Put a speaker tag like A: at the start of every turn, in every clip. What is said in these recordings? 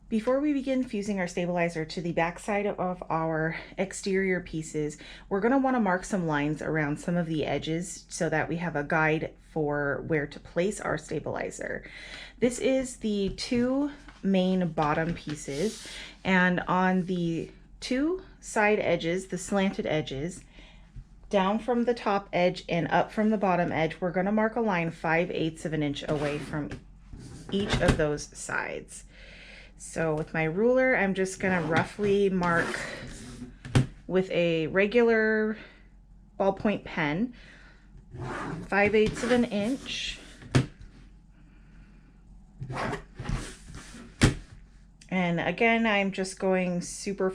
A: Before we begin fusing our stabilizer to the back side of our exterior pieces, we're going to want to mark some lines around some of the edges so that we have a guide for where to place our stabilizer. This is the two main bottom pieces, and on the two side edges, the slanted edges, down from the top edge and up from the bottom edge, we're going to mark a line 5/8 of an inch away from each of those sides. So with my ruler, I'm just going to roughly mark with a regular ballpoint pen 5/8 of an inch. And again, I'm just going super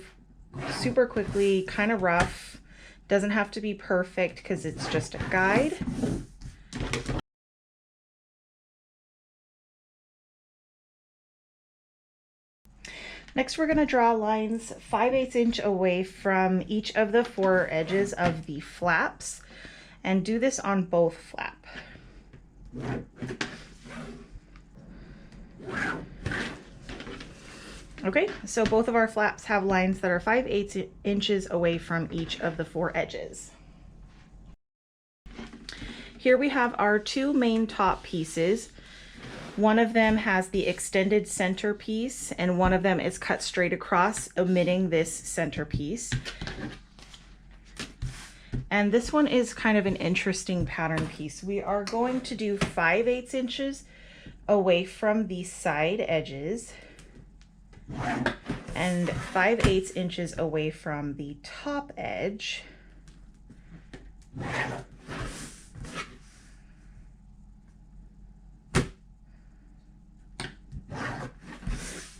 A: quickly, kind of rough. Doesn't have to be perfect because it's just a guide. Next, we're going to draw lines 5/8 inch away from each of the four edges of the flaps, and do this on both flap. Okay, so both of our flaps have lines that are 5/8 inches away from each of the four edges. Here we have our two main top pieces. One of them has the extended center piece, and one of them is cut straight across, omitting this center piece. And this one is kind of an interesting pattern piece. We are going to do 5/8 inches away from the side edges and 5/8 inches away from the top edge.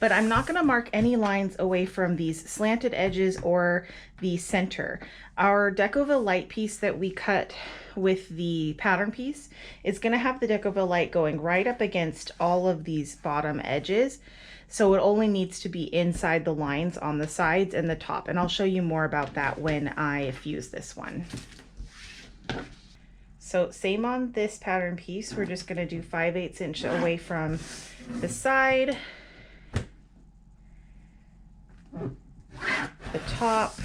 A: But I'm not going to mark any lines away from these slanted edges or the center. Our Decoville light piece that we cut with the pattern piece is going to have the Decoville light going right up against all of these bottom edges. So it only needs to be inside the lines on the sides and the top. And I'll show you more about that when I fuse this one. So same on this pattern piece. We're just going to do 5/8 inch away from the side, the top,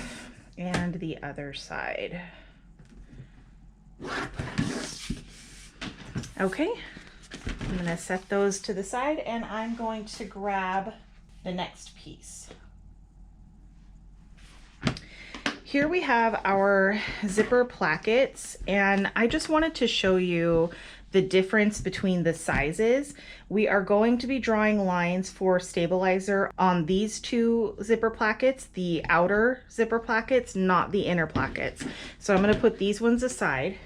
A: and the other side. Okay, I'm going to set those to the side, and I'm going to grab the next piece. Here we have our zipper plackets, and I just wanted to show you the difference between the sizes. We are going to be drawing lines for stabilizer on these two zipper plackets, the outer zipper plackets, not the inner plackets. So I'm going to put these ones aside,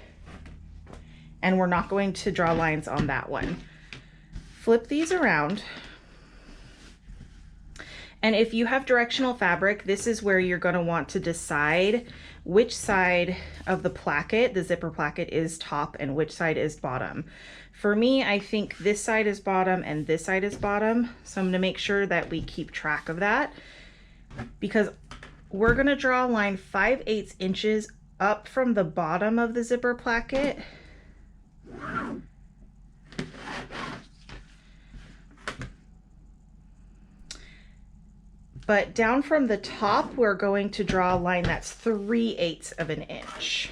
A: and we're not going to draw lines on that one. Flip these around. And if you have directional fabric, this is where you're going to want to decide which side of the placket, the zipper placket, is top and which side is bottom. For me, I think this side is bottom and this side is bottom. So I'm going to make sure that we keep track of that, because we're going to draw a line 5/8 inches up from the bottom of the zipper placket. But down from the top, we're going to draw a line that's 3/8 of an inch.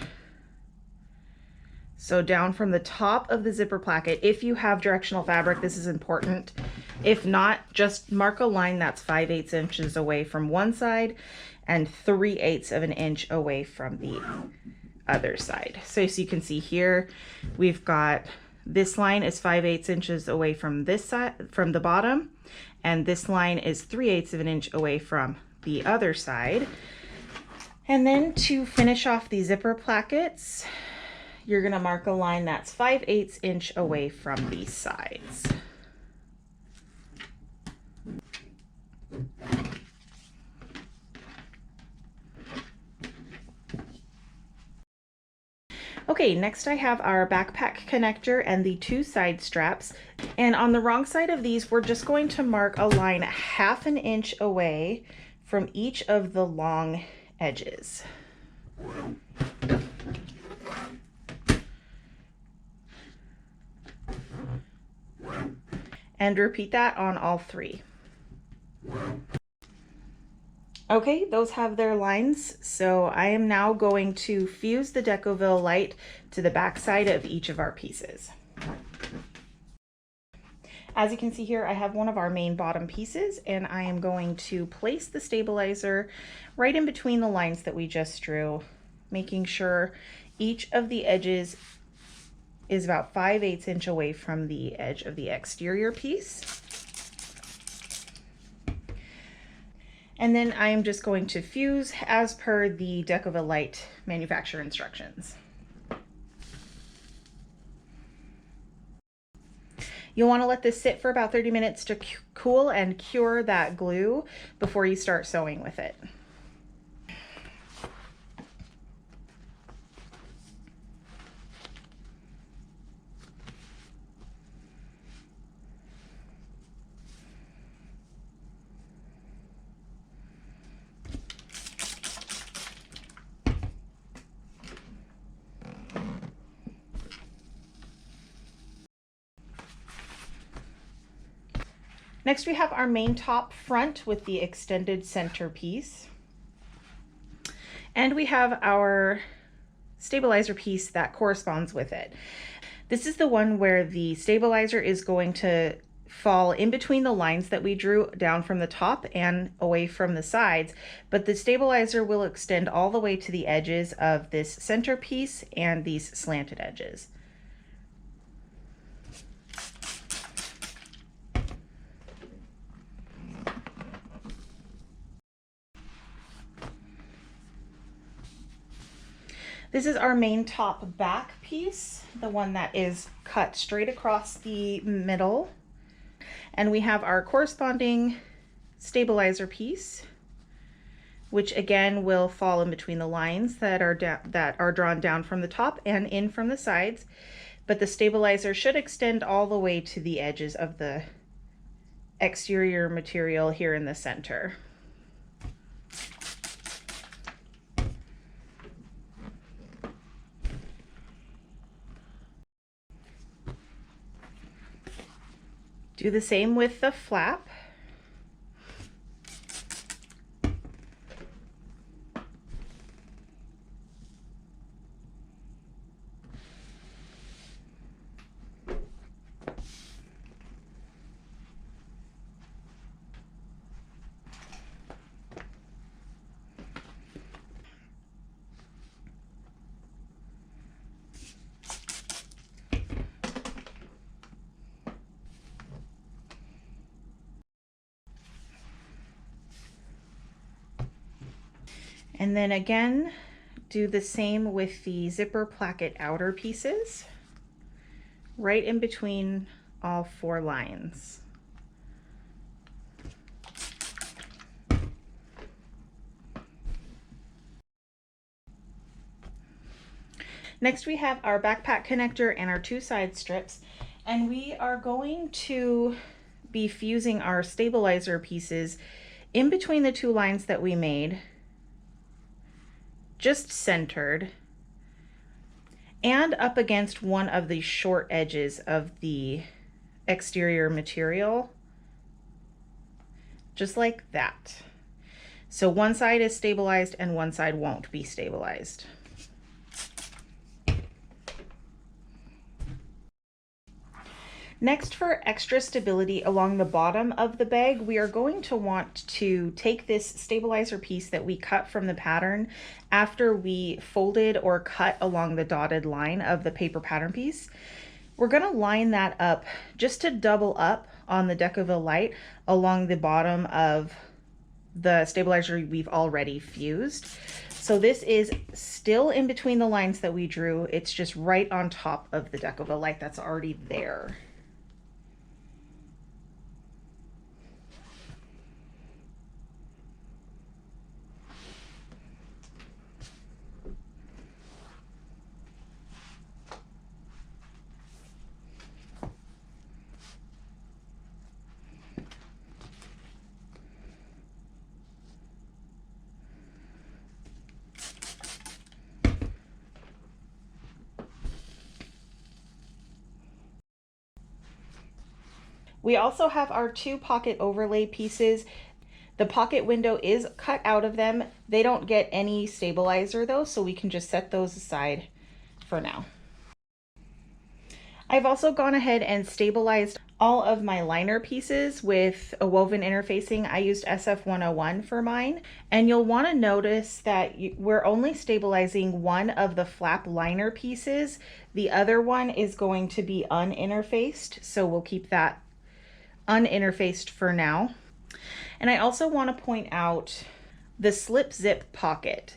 A: So down from the top of the zipper placket, if you have directional fabric, this is important. If not, just mark a line that's 5/8 inches away from one side and 3/8 of an inch away from the other side. So as you can see here, we've got this line is 5/8 inches away from this side, from the bottom, and this line is 3/8 of an inch away from the other side. And then to finish off the zipper plackets, you're going to mark a line that's 5/8 inch away from these sides. Okay, next I have our backpack connector and the two side straps. And on the wrong side of these, we're just going to mark a line 1/2 inch away from each of the long edges. And repeat that on all three. Okay, those have their lines. So I am now going to fuse the Decoville light to the back side of each of our pieces. As you can see here, I have one of our main bottom pieces, and I am going to place the stabilizer right in between the lines that we just drew, making sure each of the edges is about 5/8 inch away from the edge of the exterior piece. And then I am just going to fuse as per the Decoville light manufacturer instructions. You'll want to let this sit for about 30 minutes to cool and cure that glue before you start sewing with it. Next, we have our main top front with the extended center piece. And we have our stabilizer piece that corresponds with it. This is the one where the stabilizer is going to fall in between the lines that we drew down from the top and away from the sides, but the stabilizer will extend all the way to the edges of this center piece and these slanted edges. This is our main top back piece, the one that is cut straight across the middle. And we have our corresponding stabilizer piece, which again will fall in between the lines that are drawn down from the top and in from the sides. But the stabilizer should extend all the way to the edges of the exterior material here in the center. Do the same with the flap. And then again, do the same with the zipper placket outer pieces, right in between all 4 lines. Next, we have our backpack connector and our 2 side strips, and we are going to be fusing our stabilizer pieces in between the 2 lines that we made, just centered, and up against one of the short edges of the exterior material, just like that. So one side is stabilized and one side won't be stabilized. Next, for extra stability along the bottom of the bag, we are going to want to take this stabilizer piece that we cut from the pattern after we folded or cut along the dotted line of the paper pattern piece. We're going to line that up just to double up on the Decoville light along the bottom of the stabilizer we've already fused. So this is still in between the lines that we drew. It's just right on top of the Decoville light that's already there. We also have our 2 pocket overlay pieces. The pocket window is cut out of them. They don't get any stabilizer though, so we can just set those aside for now. I've also gone ahead and stabilized all of my liner pieces with a woven interfacing. I used SF101 for mine, and you'll want to notice that we're only stabilizing one of the flap liner pieces. The other one is going to be uninterfaced, so we'll keep that uninterfaced for now. And I also want to point out the slip zip pocket.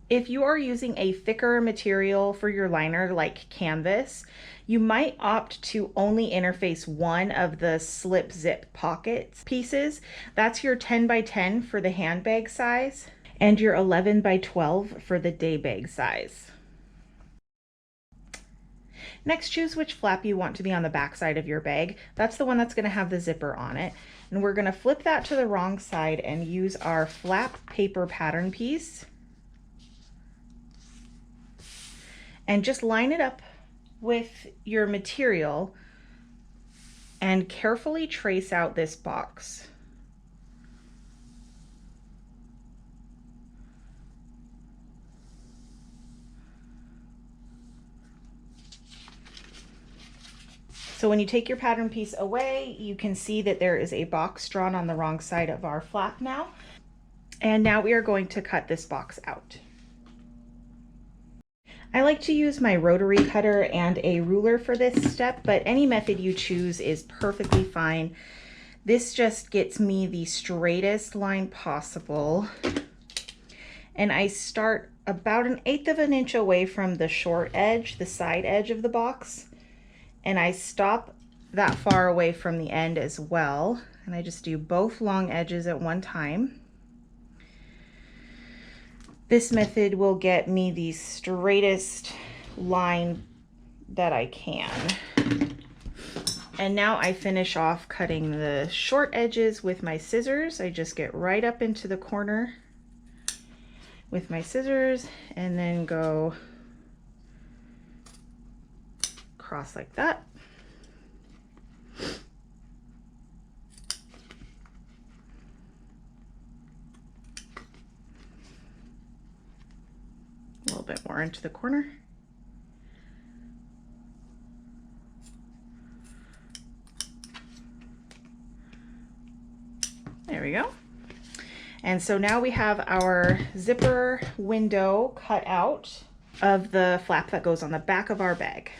A: If you are using a thicker material for your liner like canvas, you might opt to only interface one of the slip zip pockets pieces. That's your 10 by 10 for the handbag size and your 11 by 12 for the day bag size. Next, choose which flap you want to be on the back side of your bag. That's the one that's going to have the zipper on it. And we're going to flip that to the wrong side and use our flap paper pattern piece. And just line it up with your material and carefully trace out this box. So when you take your pattern piece away, you can see that there is a box drawn on the wrong side of our flap now. And now we are going to cut this box out. I like to use my rotary cutter and a ruler for this step, but any method you choose is perfectly fine. This just gets me the straightest line possible. And I start about 1/8 of an inch away from the short edge, the side edge of the box. And I stop that far away from the end as well. And I just do both long edges at one time. This method will get me the straightest line that I can. And now I finish off cutting the short edges with my scissors. I just get right up into the corner with my scissors and then go across like that. A little bit more into the corner. There we go. And so now we have our zipper window cut out of the flap that goes on the back of our bag.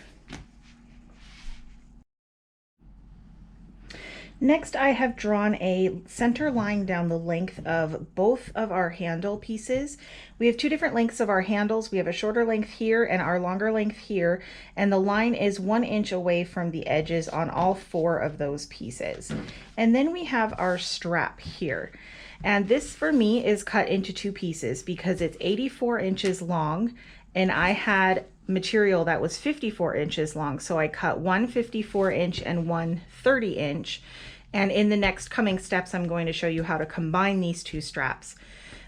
A: Next, I have drawn a center line down the length of both of our handle pieces. We have two different lengths of our handles. We have a shorter length here and our longer length here, and the line is 1 inch away from the edges on all 4 of those pieces. And then we have our strap here. And this for me is cut into 2 pieces because it's 84 inches long, and I had material that was 54 inches long. So I cut one 54 inch and one 30 inch. And in the next coming steps, I'm going to show you how to combine these 2 straps.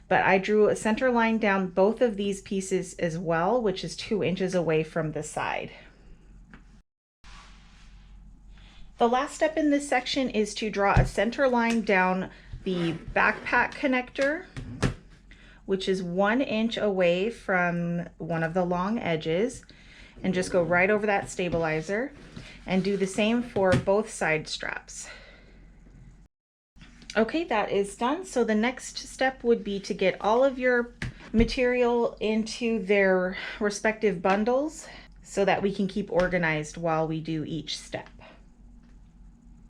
A: But I drew a center line down both of these pieces as well, which is 2 inches away from the side. The last step in this section is to draw a center line down the backpack connector, which is 1 inch away from one of the long edges, and just go right over that stabilizer, and do the same for both side straps. Okay, that is done. So the next step would be to get all of your material into their respective bundles so that we can keep organized while we do each step.